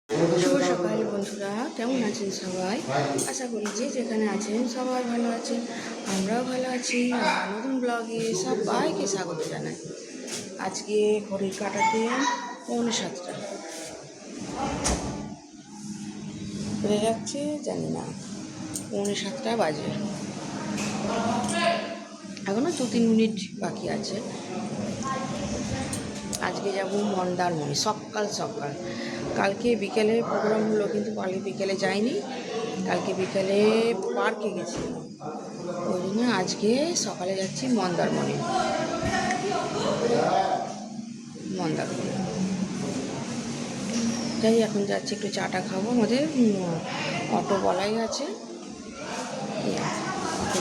শুভ সকাল বন্ধুরা, কেমন আছেন সবাই? আশা করি যে যেখানে আছেন সবাই ভালো আছেন, আমরাও ভালো আছি। আমার নতুন ব্লগে সবাইকে স্বাগত জানাই। আজকে ঘড়ির কাঁটাতে 6:45 বেড়ে যাচ্ছে, জানি না 6:45 বাজে। এখনও 2-3 মিনিট বাকি আছে। আজকে যাব মন্দারমণি সকাল সকাল। কালকে বিকেলে প্রোগ্রাম হলো, কিন্তু কালকে বিকেলে যাইনি, কালকে বিকেলে পার্কে গেছিলাম। ওই জন্য আজকে সকালে যাচ্ছি মন্দারমণি। যাই, এখন যাচ্ছি, একটু চাটা খাবো। আমাদের অটো বলাই আছে,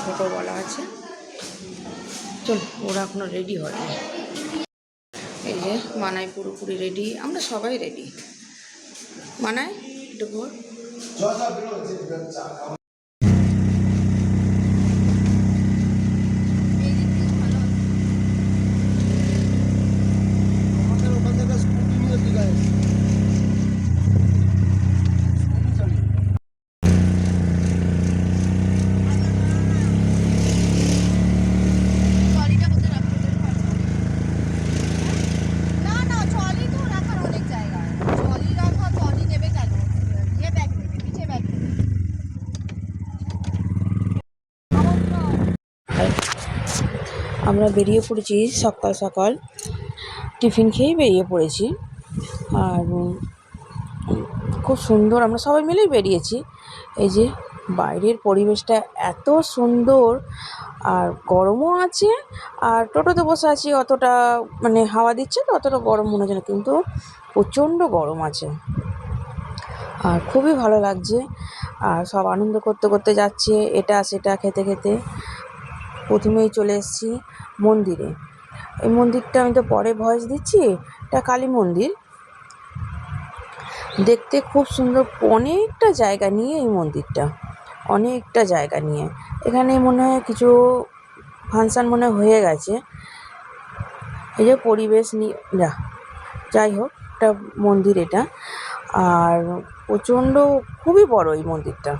টোটো বলা আছে। চল, ওরা এখনো রেডি হয়নি। এই যে মানাই পুরোপুরি রেডি, আমরা সবাই রেডি। মানাই একটু ঘোর। আমরা বেরিয়ে পড়েছি সকাল সকাল, টিফিন খেয়েই বেরিয়ে পড়েছি। আর খুব সুন্দর, আমরা সবাই মিলেই বেরিয়েছি। এই যে বাইরের পরিবেশটা এত সুন্দর, আর গরমও আছে। আর টোটোতে বসে আছি, অতটা মানে হাওয়া দিচ্ছে তো, অতটা গরম মনে হচ্ছে না, কিন্তু প্রচণ্ড গরম আছে। আর খুবই ভালো লাগছে। আর সব আনন্দ করতে করতে যাচ্ছে, এটা সেটা খেতে খেতে। প্রথমেই চলে এসেছি মন্দিরে। এই মন্দিরটা আমি তো পরে ভয়েস দিচ্ছি, এটা কালী মন্দির। দেখতে খুব সুন্দর, অনেকটা জায়গা নিয়ে এই মন্দিরটা, অনেকটা জায়গা নিয়ে। এখানে মনে হয় কিছু ফাংশান মনে হয়ে গেছে। এই যে পরিবেশ নিয়ে যাই হোক, একটা মন্দির এটা। আর প্রচণ্ড, খুবই বড় এই মন্দিরটা,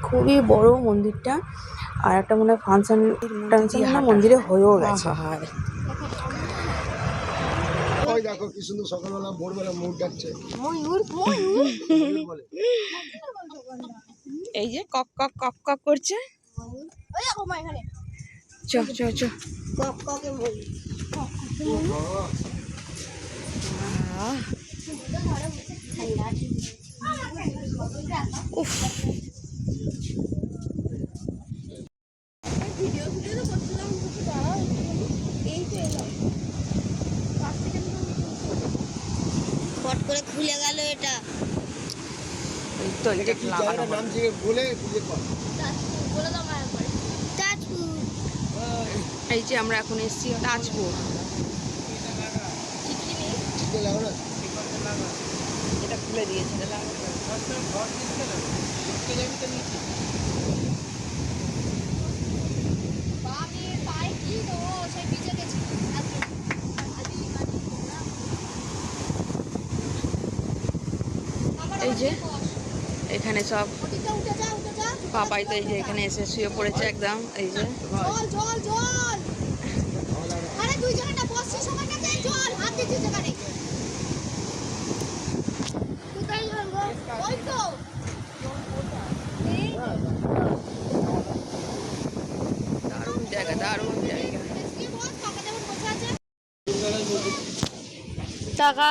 খুবই বড় মন্দিরটা। আর একটা মনে হয় ফাংশান মন্দিরে হয়েও গেছে। দেখো কি সুন্দর সকালবেলা ভোরবেলা ময়ূর ডাকছে। এই যে কক কক কক কক করছে। চ চ চ। উফ, ফট করে খুলে গেল এটা। তো এটা কি লাগানো নাম থেকে বলে খুঁজে পাও। এই যে আমরা এখন এসেছি তাজপুর। এটা খুলে দিয়েছে, এই যে এখানে সব পাপাই তো এই যে এখানে এসে শুয়ে পড়েছে একদম। এই যে দারুণ জায়গা, দারুণ জায়গা। টাকা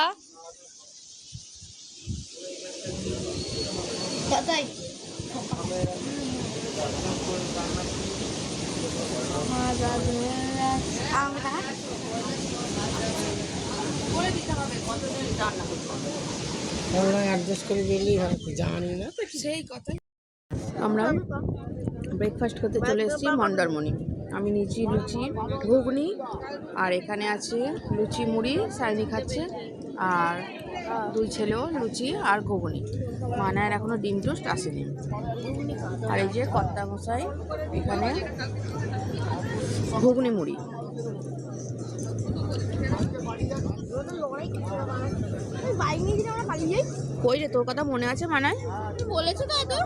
অ্যাডজাস্ট করে গেলেই হয়, জানি না তো সেই কথাই। আমরা ব্রেকফাস্ট করতে চলে এসেছি মন্দারমণি। আমি নিয়েছি লুচি ঘুগনি, আর এখানে আছে লুচি মুড়ি, সাইনি খাচ্ছে, আর দুই ছেলেও লুচি আর ঘুগনি। মানায়ের এখনও ডিম টোস্ট আসেনি। আর এই যে কর্তা মশাই এখানে ঘুগনি মুড়ি। কই রে, তোর কথা মনে আছে মানায়? বলেছে তাই তো।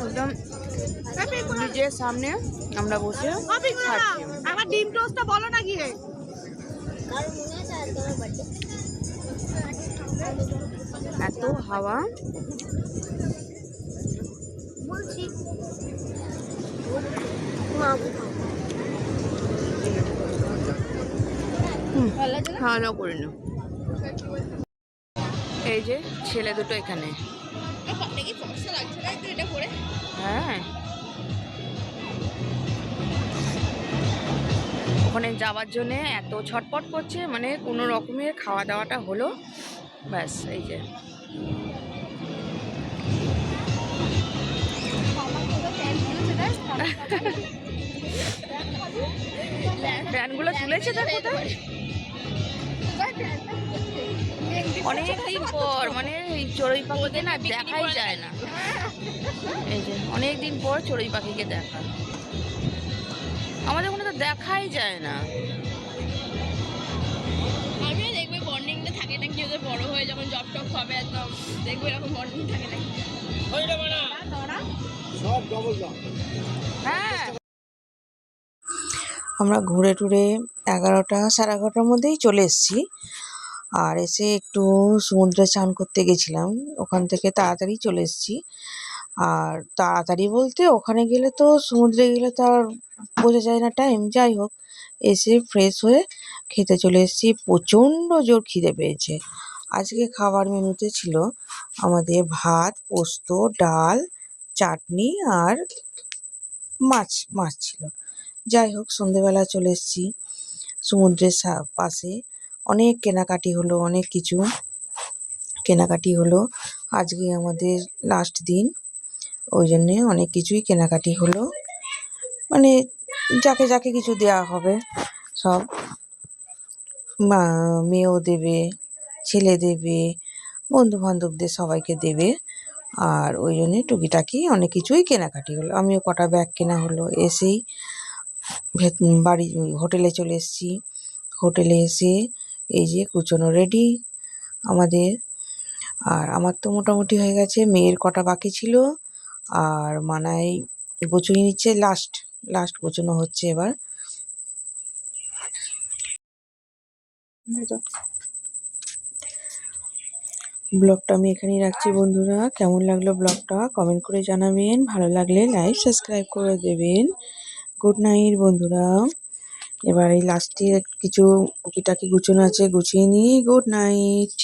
একদম ব্রিজের সামনে আমরা বসে খাচ্ছি। আমার ডিম টোস্টটা বলো না গিয়ে। কারণ মনে আছে আজকে আমার বার্থডে। এত হাওয়া, বলছি খাওয়া দাওয়া করে না। এই যে ছেলে দুটো এখানে। হ্যাঁ, ওখানে যাওয়ার জন্য এত ছটপট করছে, মানে কোনো রকমের খাওয়া দাওয়াটা হলো, ব্যাস। এই যে প্যানগুলো তুলেছে তার কোথায়? অনেকদিন পর, মানে এই চড়ুই পাখিকে না দেখাই যায় না। এই যে অনেকদিন পর চড়ুই পাখিকে দেখা, আমাদের ওখানে তো দেখাই যায় না। আমিও দেখবে বন্ডিংটা থাকে নাকি ওদের বড় হয়ে যখন জব টপ হবে একদম দেখবে এরকম বন্ডিং থাকে নাকি। হ্যাঁ, আমরা ঘুরে টুরে 11টা সাড়ে 11টার মধ্যেই চলে এসেছি। আর এসে একটু সমুদ্রে চান করতে গেছিলাম, ওখান থেকে তাড়াতাড়ি চলে এসেছি। আর তাড়াতাড়ি বলতে ওখানে গেলে তো, সমুদ্রে গেলে তো আর বোঝা যায় না টাইম। যাই হোক, এসে ফ্রেশ হয়ে খেতে চলে এসেছি। প্রচণ্ড জোর খিদে পেয়েছে। আজকে খাবার মেনুতে ছিল আমাদের ভাত, পোস্ত, ডাল, চাটনি আর মাছ মাছ ছিল। যাই হোক, সন্ধেবেলা চলে এসেছি সমুদ্রের পাশে। অনেক কেনাকাটি হলো, অনেক কিছু কেনাকাটি হলো। আজকে আমাদের লাস্ট দিন, ওই জন্যে অনেক কিছুই কেনাকাটি হলো। মানে যাকে যাকে কিছু দেওয়া হবে সব, মেয়েও দেবে, ছেলে দেবে, বন্ধু বান্ধবদের সবাইকে দেবে। আর ওই জন্যে টুকিটাকি অনেক কিছুই কেনাকাটি হলো। আমিও কটা ব্যাগ কেনা হলো। এসেই বাড়ি হোটেলে চলে এসেছি। হোটেলে এসে এই যে কুচনো রেডি আমাদের। আর আমার তো মোটামুটি হয়ে গেছে, মেয়ের কটা বাকি ছিল। আর মানাই গোছুই নিচ্ছে, লাস্ট লাস্ট গোছানো হচ্ছে এবার। ব্লগটা আমি এখানেই রাখছি বন্ধুরা। কেমন লাগলো ব্লগটা কমেন্ট করে জানাবেন, ভালো লাগলে লাইক সাবস্ক্রাইব করে দেবেন। গুড নাইট বন্ধুরা। এবার এই লাস্টে কিছু টুকিটাকি গুছানো আছে, গুছিয়ে নিই। Good night.